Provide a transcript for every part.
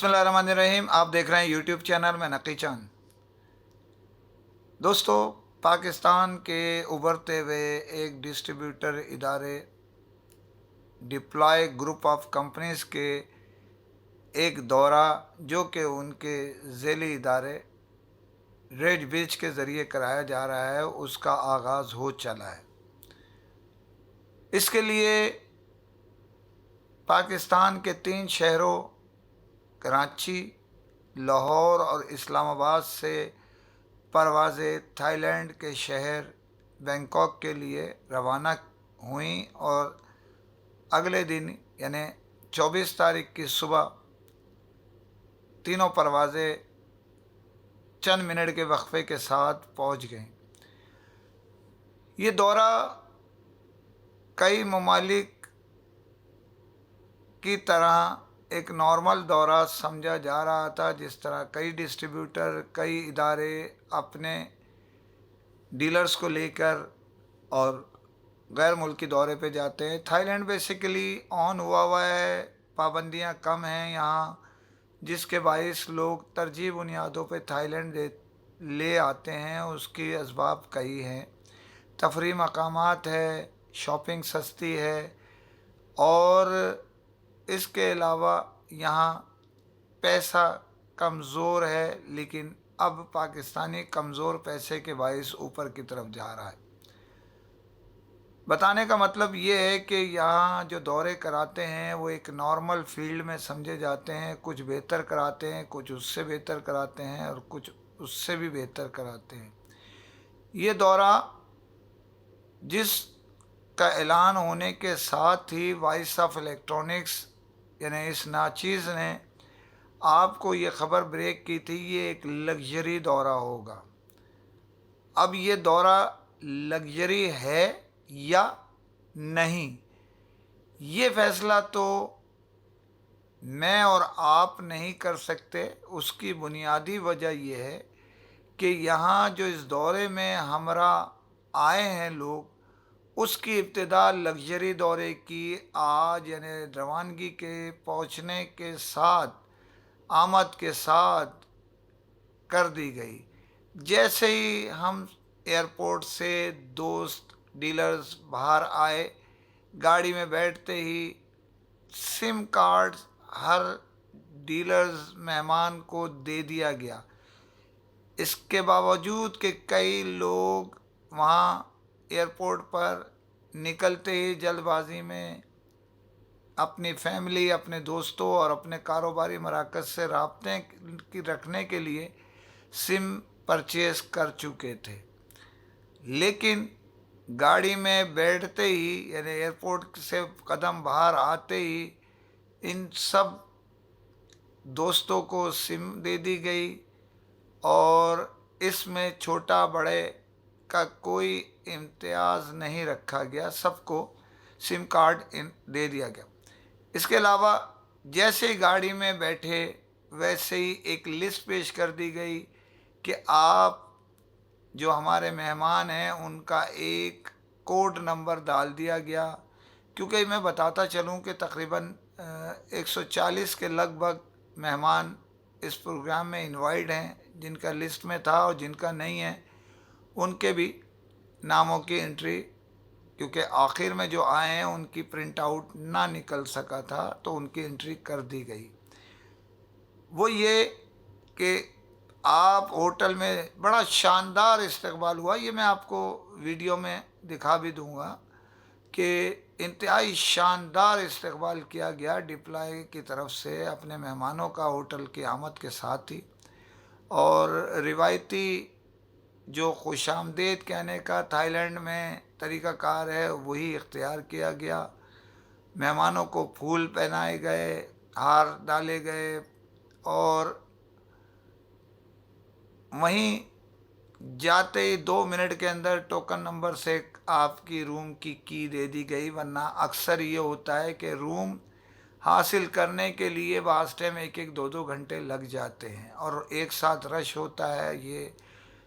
बिस्मिल्लाहिर्रहमानिर्रहीम। आप देख रहे हैं यूट्यूब चैनल में नकी चांद। दोस्तों, पाकिस्तान के उभरते हुए एक डिस्ट्रीब्यूटर इदारे डिप्लॉय ग्रुप ऑफ कंपनीज़ के एक दौरा जो कि उनके ज़ैली इदारे रेड बीच के ज़रिए कराया जा रहा है, उसका आगाज़ हो चला है। इसके लिए पाकिस्तान के 3 शहरों कराची, लाहौर और इस्लामाबाद से परवाज़ें थाईलैंड के शहर बैंकॉक के लिए रवाना हुई और अगले दिन यानी 24 तारीख की सुबह तीनों परवाज़ें चंद मिनट के वक्फे के साथ पहुंच गईं। ये दौरा कई ममालिक की तरह एक नॉर्मल दौरा समझा जा रहा था, जिस तरह कई डिस्ट्रीब्यूटर, कई इदारे अपने डीलर्स को लेकर और गैर मुल्की दौरे पे जाते हैं। थाईलैंड बेसिकली ऑन हुआ है, पाबंदियां कम हैं यहाँ, जिसके बाइस लोग तरजीह बुनियादों पे थाईलैंड ले आते हैं। उसकी असबाब कई हैं। तफरी मकामात है, शॉपिंग सस्ती है और इसके अलावा यहाँ पैसा कमज़ोर है, लेकिन अब पाकिस्तानी कमज़ोर पैसे के बाइस ऊपर की तरफ जा रहा है। बताने का मतलब ये है कि यहाँ जो दौरे कराते हैं वो एक नॉर्मल फील्ड में समझे जाते हैं। कुछ बेहतर कराते हैं, कुछ उससे बेहतर कराते हैं और कुछ उससे भी बेहतर कराते हैं। ये दौरा जिस का ऐलान होने के साथ ही वॉइस ऑफ इलेक्ट्रॉनिक्स यानी इस नाचीज़ ने आपको ये ख़बर ब्रेक की थी, ये एक लग्जरी दौरा होगा। अब ये दौरा लग्जरी है या नहीं, ये फ़ैसला तो मैं और आप नहीं कर सकते। उसकी बुनियादी वजह यह है कि यहाँ जो इस दौरे में हमरा आए हैं लोग, उसकी इब्तिदा लग्जरी दौरे की आज यानी रवानगी के पहुँचने के साथ, आमद के साथ कर दी गई। जैसे ही हम एयरपोर्ट से दोस्त डीलर्स बाहर आए, गाड़ी में बैठते ही सिम कार्ड हर डीलर्स मेहमान को दे दिया गया। इसके बावजूद कि कई लोग वहाँ एयरपोर्ट पर निकलते ही जल्दबाजी में अपनी फैमिली, अपने दोस्तों और अपने कारोबारी मराकज़ से राब्ते की रखने के लिए सिम परचेज़ कर चुके थे। लेकिन गाड़ी में बैठते ही यानी एयरपोर्ट से कदम बाहर आते ही इन सब दोस्तों को सिम दे दी गई और इसमें छोटा बड़े का कोई इम्तियाज़ नहीं रखा गया, सबको सिम कार्ड दे दिया गया। इसके अलावा जैसे ही गाड़ी में बैठे वैसे ही एक लिस्ट पेश कर दी गई कि आप जो हमारे मेहमान हैं उनका एक कोड नंबर डाल दिया गया। क्योंकि मैं बताता चलूं कि तकरीबन 140 के लगभग मेहमान इस प्रोग्राम में इनवाइट हैं, जिनका लिस्ट में था और जिनका नहीं है उनके भी नामों की एंट्री, क्योंकि आखिर में जो आए हैं उनकी प्रिंट आउट ना निकल सका था तो उनकी एंट्री कर दी गई। वो ये कि आप होटल में बड़ा शानदार इस्तकबाल हुआ, ये मैं आपको वीडियो में दिखा भी दूंगा कि इंतहाई शानदार इस्तकबाल किया गया डिप्लॉय की तरफ से अपने मेहमानों का होटल की आमद के साथ ही। और रिवायती जो खुशामदीद कहने का थाईलैंड में तरीक़ाकार है वही इख्तियार किया गया। मेहमानों को फूल पहनाए गए, हार डाले गए और वहीं जाते ही 2 मिनट के अंदर टोकन नंबर से आपकी रूम की दे दी गई। वरना अक्सर ये होता है कि रूम हासिल करने के लिए वास्ते में 1-1, 2-2 घंटे लग जाते हैं और एक साथ रश होता है। ये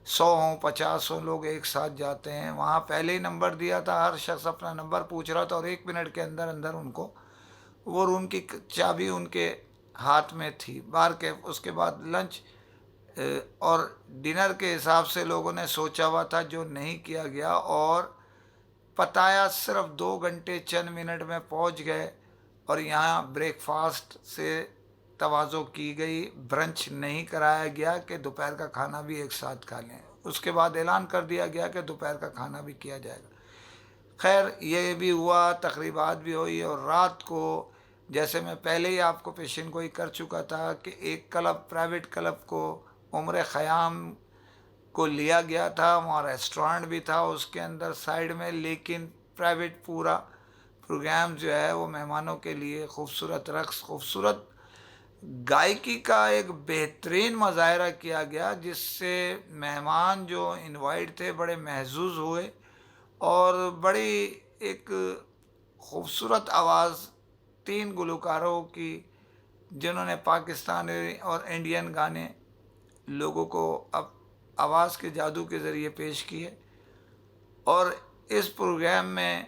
100 हों, 50 हों लोग एक साथ जाते हैं। वहाँ पहले ही नंबर दिया था, हर शख्स अपना नंबर पूछ रहा था और 1 मिनट के अंदर अंदर उनको वो रूम की चाबी उनके हाथ में थी बार के। उसके बाद लंच और डिनर के हिसाब से लोगों ने सोचा हुआ था जो नहीं किया गया, और पताया सिर्फ 2 घंटे चंद मिनट में पहुंच गए। और यहाँ ब्रेकफास्ट से तवाज़ो की गई, ब्रंच नहीं कराया गया कि दोपहर का खाना भी एक साथ खा लें। उसके बाद ऐलान कर दिया गया कि दोपहर का खाना भी किया जाएगा। खैर ये भी हुआ, तकरीबात भी हुई। और रात को, जैसे मैं पहले ही आपको पेशन गोई कर चुका था कि एक क्लब, प्राइवेट क्लब को उम्र ख़याम को लिया गया था, वहाँ रेस्टोरेंट भी था उसके अंदर साइड में, लेकिन प्राइवेट पूरा प्रोग्राम जो है वो मेहमानों के लिए खूबसूरत रक़्स, खूबसूरत गायकी का एक बेहतरीन मुजाहरा किया गया, जिससे मेहमान जो इनवाइट थे बड़े महजूज हुए। और बड़ी एक खूबसूरत आवाज़ 3 गुलकारों की, जिन्होंने पाकिस्तानी और इंडियन गाने लोगों को अब आवाज़ के जादू के ज़रिए पेश किए। और इस प्रोग्राम में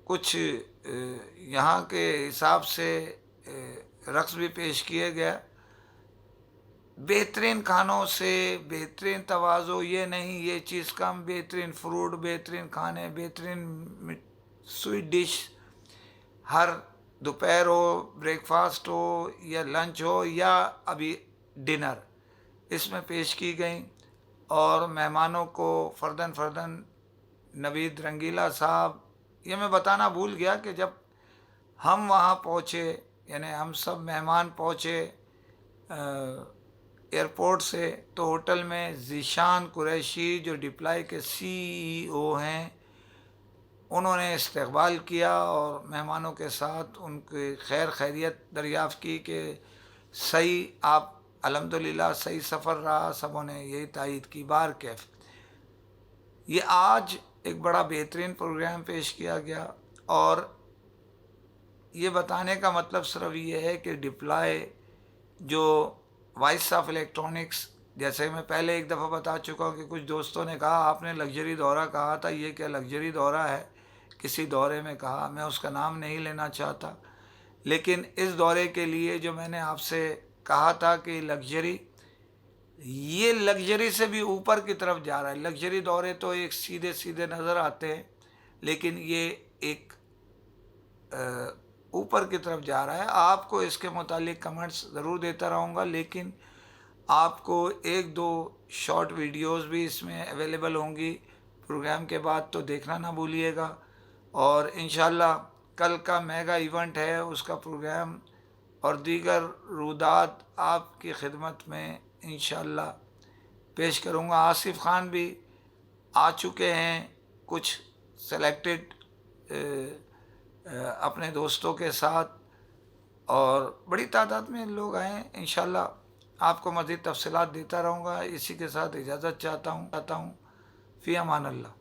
कुछ यहाँ के हिसाब से रक़्स भी पेश किए गया। बेहतरीन खानों से बेहतरीन तवाज़ो, ये नहीं ये चीज़ कम, बेहतरीन फ्रूट, बेहतरीन खाने, बेहतरीन स्वीट डिश, हर दोपहर हो, ब्रेकफास्ट हो या लंच हो या अभी डिनर, इसमें पेश की गई। और मेहमानों को फ़र्दन फ़र्दन नवीद रंगीला साहब, ये मैं बताना भूल गया कि जब हम वहाँ पहुँचे, यानी हम सब मेहमान पहुँचे एयरपोर्ट से, तो होटल में ज़ीशान कुरैशी जो डिप्लाई के CEO हैं, उन्होंने इस्तकबाल किया और मेहमानों के साथ उनके खैर खैरियत दरियाफ़्त की कि सही, आप अल्हम्दुलिल्लाह सही सफ़र रहा, सबों ने यही तायीद की। बार कैफ ये आज एक बड़ा बेहतरीन प्रोग्राम पेश किया गया। और ये बताने का मतलब सिर्फ ये है कि डिप्लाई जो वॉइस ऑफ इलेक्ट्रॉनिक्स, जैसे मैं पहले एक दफ़ा बता चुका हूँ कि कुछ दोस्तों ने कहा आपने लग्जरी दौरा कहा था, ये क्या लग्जरी दौरा है? किसी दौरे में कहा, मैं उसका नाम नहीं लेना चाहता, लेकिन इस दौरे के लिए जो मैंने आपसे कहा था कि लग्जरी, ये लग्जरी से भी ऊपर की तरफ जा रहा है। लग्जरी दौरे तो एक सीधे सीधे नज़र आते हैं, लेकिन ये एक ऊपर की तरफ जा रहा है। आपको इसके मुतालिक कमेंट्स ज़रूर देता रहूँगा, लेकिन आपको 1-2 शॉर्ट वीडियोस भी इसमें अवेलेबल होंगी प्रोग्राम के बाद, तो देखना ना भूलिएगा। और इंशाल्लाह कल का मेगा इवेंट है, उसका प्रोग्राम और दीगर रुदात आपकी खिदमत में इंशाल्लाह पेश करूँगा। आसिफ खान भी आ चुके हैं कुछ सेलेक्टेड अपने दोस्तों के साथ, और बड़ी तादाद में लोग आए हैं। इंशाल्लाह आपको मज़ीद तफसीलात देता रहूँगा। इसी के साथ इजाज़त चाहता हूँ। फ़ी अमान अल्लाह।